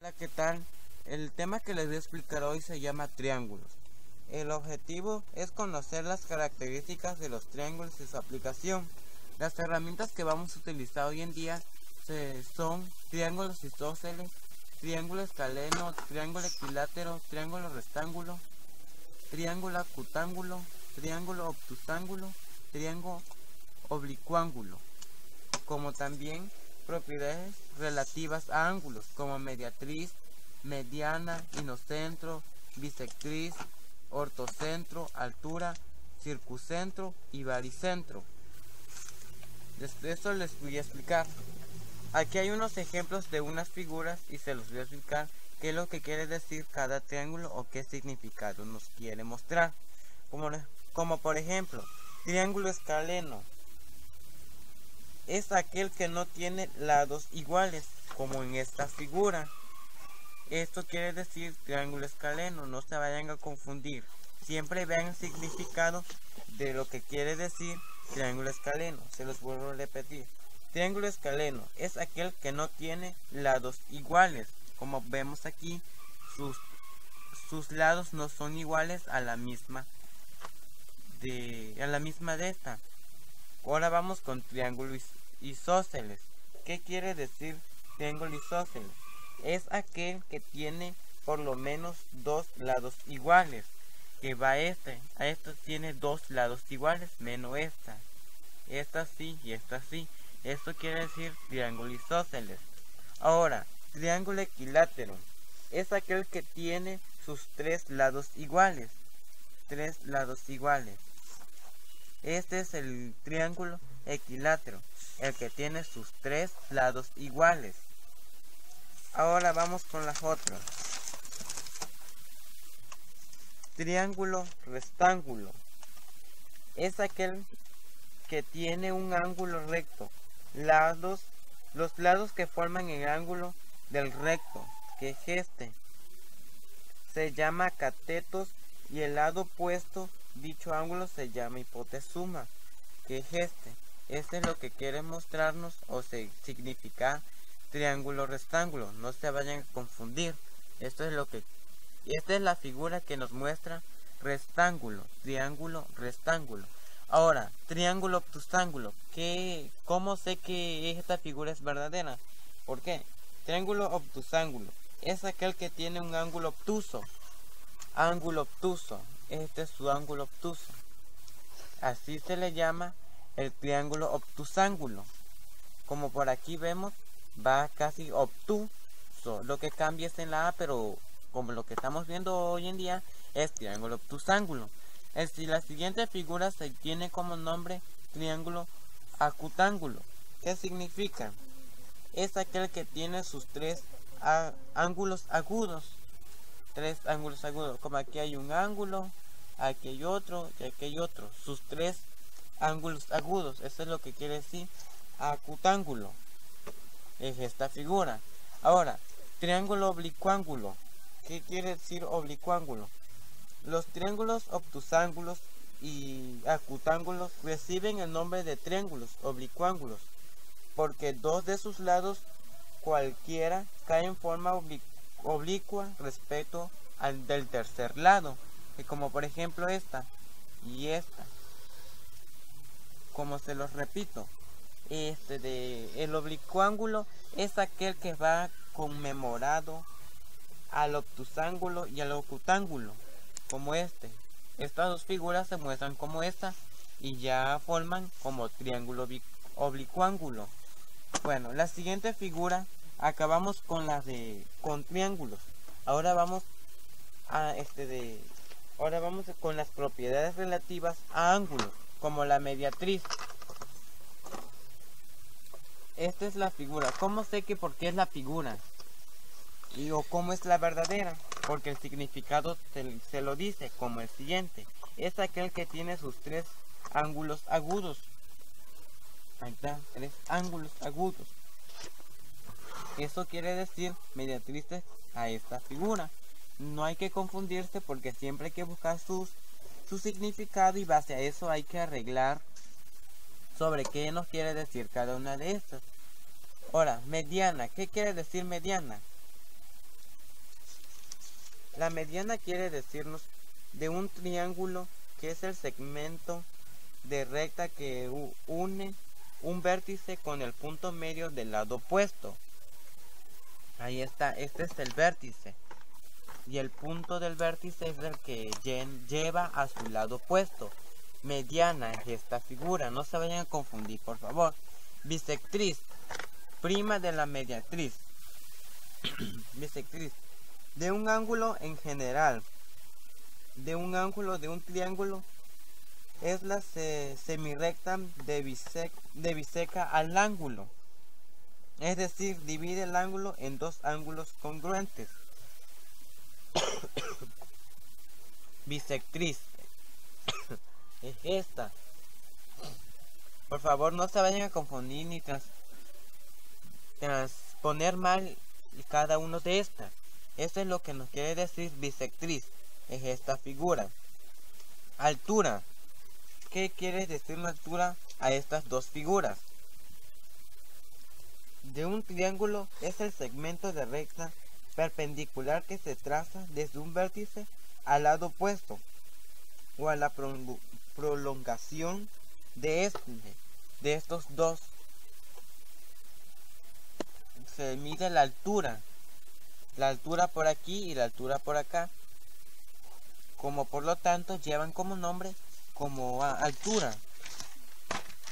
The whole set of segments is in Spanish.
Hola, ¿qué tal? El tema que les voy a explicar hoy se llama triángulos. El objetivo es conocer las características de los triángulos y su aplicación. Las herramientas que vamos a utilizar hoy en día son triángulos isósceles, triángulo escaleno, triángulo equilátero, triángulo rectángulo, triángulo acutángulo, triángulo obtusángulo, triángulo oblicuángulo, como también propiedades relativas a ángulos como mediatriz, mediana, inocentro, bisectriz, ortocentro, altura, circuncentro y baricentro. Esto les voy a explicar. Aquí hay unos ejemplos de unas figuras y se los voy a explicar qué es lo que quiere decir cada triángulo o qué significado nos quiere mostrar. Como por ejemplo, triángulo escaleno es aquel que no tiene lados iguales, como en esta figura. Esto quiere decir triángulo escaleno, no se vayan a confundir. Siempre vean el significado de lo que quiere decir triángulo escaleno. Se los vuelvo a repetir. Triángulo escaleno es aquel que no tiene lados iguales. Como vemos aquí, sus lados no son iguales a la misma de esta. Ahora vamos con triángulo isósceles. ¿Qué quiere decir triángulo isósceles? Es aquel que tiene por lo menos dos lados iguales. Que va a este tiene dos lados iguales, menos esta. Esta sí y esta sí. Esto quiere decir triángulo isósceles. Ahora, triángulo equilátero es aquel que tiene sus tres lados iguales. Tres lados iguales. Este es el triángulo equilátero, el que tiene sus tres lados iguales. Ahora vamos con las otras. Triángulo rectángulo es aquel que tiene un ángulo recto. Los lados que forman el ángulo del recto, que es este, se llama catetos, y el lado opuesto dicho ángulo se llama hipotesuma, que es este. Este es lo que quiere mostrarnos o significar triángulo rectángulo. No se vayan a confundir. Esta es la figura que nos muestra rectángulo, triángulo, rectángulo. Ahora, triángulo obtusángulo. ¿Cómo sé que esta figura es verdadera? ¿Por qué? Triángulo obtusángulo es aquel que tiene un ángulo obtuso. Ángulo obtuso. Este es su ángulo obtuso. Así se le llama el triángulo obtusángulo. Como por aquí vemos, va casi obtuso. Lo que cambia es en la A, pero como lo que estamos viendo hoy en día es triángulo obtusángulo. La siguiente figura se tiene como nombre triángulo acutángulo. ¿Qué significa? Es aquel que tiene sus tres ángulos agudos. Tres ángulos agudos. Como aquí hay un ángulo, aquí hay otro y aquí hay otro. Sus tres ángulos agudos. Eso es lo que quiere decir acutángulo. Es esta figura. Ahora, triángulo oblicuángulo. ¿Qué quiere decir oblicuángulo? Los triángulos obtusángulos y acutángulos reciben el nombre de triángulos oblicuángulos porque dos de sus lados cualquiera caen en forma oblicua respecto al del tercer lado, que como por ejemplo esta y esta. Como se los repito, el oblicuángulo es aquel que va conmemorado al obtusángulo y al acutángulo, como este. Estas dos figuras se muestran como esta y ya forman como triángulo oblicuángulo. Bueno, la siguiente figura acabamos con con triángulos. Ahora vamos con las propiedades relativas a ángulos, como la mediatriz. Esta es la figura. ¿Cómo sé que por qué es la figura? O cómo es la verdadera, porque el significado se lo dice como el siguiente. Es aquel que tiene sus tres ángulos agudos. Ahí está, tres ángulos agudos. Eso quiere decir mediatrices a esta figura. No hay que confundirse porque siempre hay que buscar su significado y base a eso hay que arreglar sobre qué nos quiere decir cada una de estas. Ahora, mediana. ¿Qué quiere decir mediana? La mediana quiere decirnos de un triángulo que es el segmento de recta que une un vértice con el punto medio del lado opuesto. Ahí está, este es el vértice. Y el punto del vértice es el que lleva a su lado opuesto. Mediana es esta figura, no se vayan a confundir, por favor. Bisectriz, prima de la mediatriz. Bisectriz, de un ángulo en general, de un ángulo de un triángulo, es la semirrecta de biseca al ángulo. Es decir, divide el ángulo en dos ángulos congruentes. Bisectriz es esta. Por favor, no se vayan a confundir ni transponer mal cada uno de estas. Eso es lo que nos quiere decir bisectriz. Es esta figura. Altura. ¿Qué quiere decir la altura a estas dos figuras? De un triángulo es el segmento de recta perpendicular que se traza desde un vértice al lado opuesto o a la prolongación de estos dos. Se mide la altura por aquí y la altura por acá, como por lo tanto llevan como nombre como altura.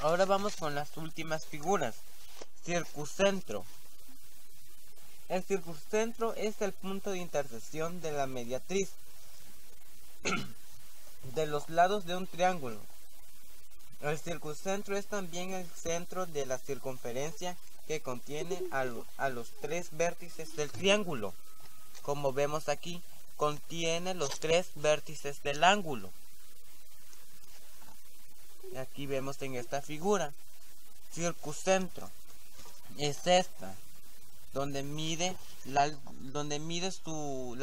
Ahora vamos con las últimas figuras. Circuncentro. El circuncentro es el punto de intersección de la mediatriz de los lados de un triángulo. El circuncentro es también el centro de la circunferencia que contiene a los tres vértices del triángulo. Como vemos aquí, contiene los tres vértices del ángulo. Aquí vemos en esta figura. Circuncentro es esta, donde mide la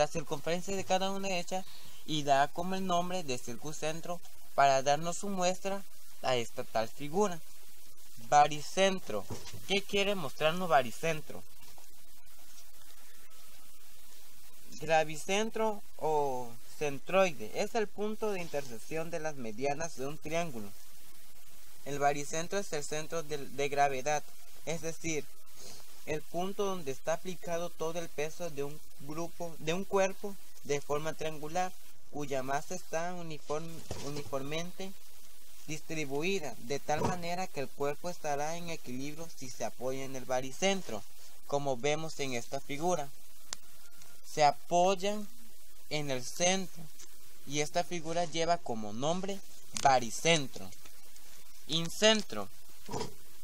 circunferencia de cada una de ellas y da como el nombre de circuncentro para darnos su muestra a esta tal figura. Baricentro. ¿Qué quiere mostrarnos baricentro? Gravicentro o centroide es el punto de intersección de las medianas de un triángulo. El baricentro es el centro de gravedad, es decir, el punto donde está aplicado todo el peso de un cuerpo de forma triangular, cuya masa está uniformemente distribuida, de tal manera que el cuerpo estará en equilibrio si se apoya en el baricentro, como vemos en esta figura. Se apoyan en el centro y esta figura lleva como nombre baricentro. Incentro.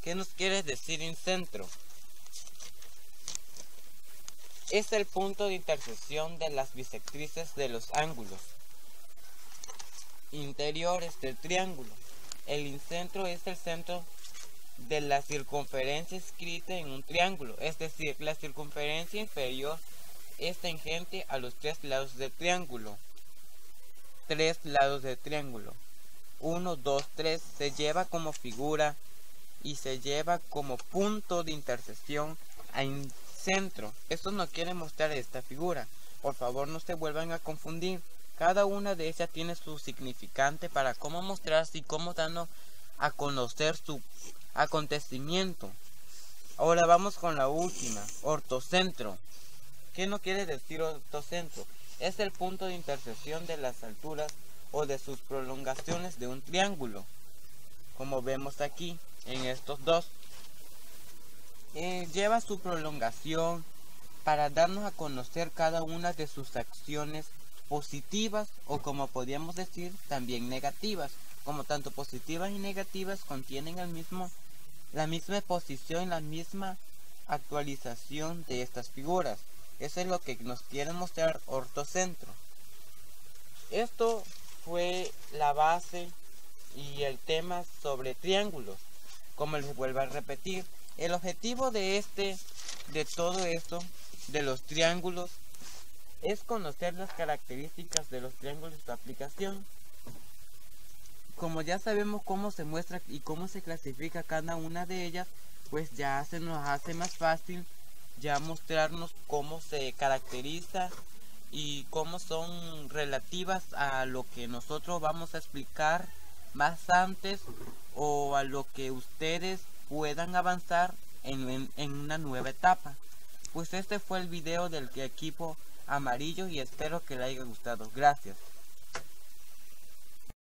¿Qué nos quiere decir incentro? Es el punto de intersección de las bisectrices de los ángulos interiores del triángulo. El incentro es el centro de la circunferencia escrita en un triángulo, es decir, la circunferencia inferior es tangente a los tres lados del triángulo. Tres lados del triángulo. 1, 2, 3 se lleva como figura y se lleva como punto de intersección a incentro. Esto nos quiere mostrar esta figura. Por favor, no se vuelvan a confundir. Cada una de ellas tiene su significante para cómo mostrarse y cómo darnos a conocer su acontecimiento. Ahora vamos con la última, ortocentro. ¿Qué nos quiere decir ortocentro? Es el punto de intersección de las alturas o de sus prolongaciones de un triángulo, como vemos aquí en estos dos. Lleva su prolongación para darnos a conocer cada una de sus acciones positivas o, como podríamos decir, también negativas. Como tanto positivas y negativas contienen la misma posición, la misma actualización de estas figuras. Eso es lo que nos quiere mostrar ortocentro. Esto fue la base y el tema sobre triángulos. Como les vuelvo a repetir, el objetivo de todo esto, de los triángulos, es conocer las características de los triángulos de aplicación. Como ya sabemos cómo se muestra y cómo se clasifica cada una de ellas, pues ya se nos hace más fácil ya mostrarnos cómo se caracteriza y cómo son relativas a lo que nosotros vamos a explicar más antes o a lo que ustedes puedan avanzar en una nueva etapa. Pues este fue el video del equipo amarillo y espero que le haya gustado. Gracias.